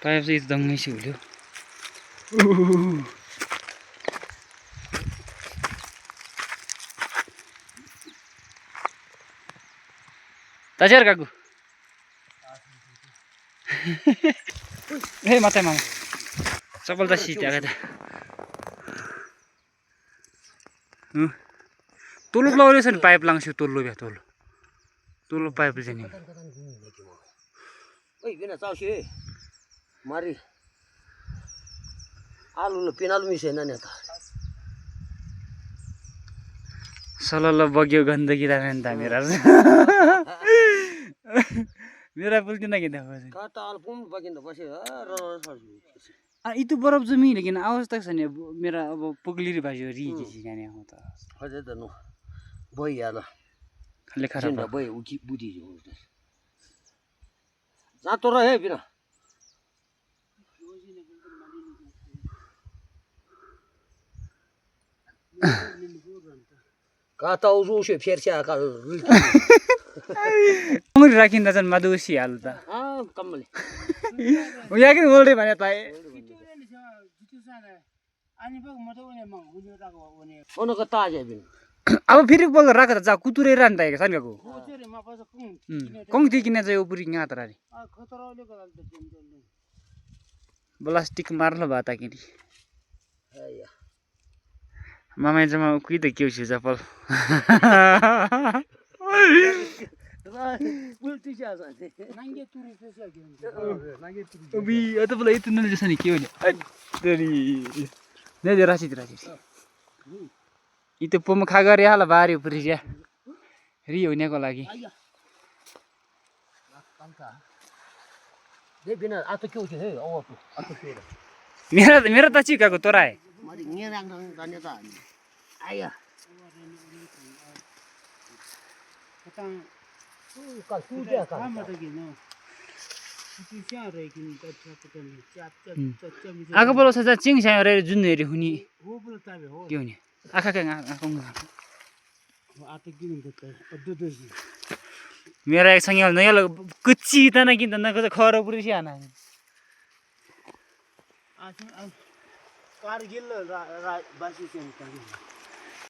pipe चाहिँ दङ्गै छु हुल्यो ताजेर काकु ए माथि मामा चप्पल त सिट्याएको त तल्लो लगाउने छ नि पाइप लाङ्छु तल्लो भ्या तल्लो पाइप चाहिँ नि ओइ बिना चाउसी मारी आलुले पिनालु मिसेन नि त सलल बग्यो गन्दगी रामेन त मेरा मेरा पुल्किन किन कता आलु पुम बगिन बस्यो itu बरफ जमी लेकिन अवस्था छ नि मेरा अब पुगलिर भाज्यो रि किसी जाने हो त हजुर त नो बइ याला खाली खराब जिन्दा बइ उकी बुदी जो जा तो रहे बिना कता उजो से फेर्स्या का कमरी राखिन्दा चाहिँ मधुसी हाल त कम्मले उ याकिन बोल्दै भने त उनको ताजे बिन अब फेरि बोल राख त जा कुतुरे रान त सन गको कंगती किने चाहिँ उपरी यहाँ त रानी प्लास्टिक मार्ल बाता किनी मामा जमा कुइ त के छ चप्पल अबी अत बोला इतने नल जैसा नहीं क्यों नहीं तेरी नहीं दे राशि इतो पम खागर याला बारी ऊपर जा री होने को लागी दे बिना आतो क्यों छ हे ओ आतो फेर मेरा त चिकाको तोरा है मरि न्याराङ जाने त आया कता का सुजा का आको बोलो सजा चिङ छ रे जुन हेरि हुनी हो बोलो ताबे हो के हुने आखा के आको आतो किन त अद्दो मेरा एक संगे न याला कुच्ची त न किन न को खरो पुरी आना कारगिल बासी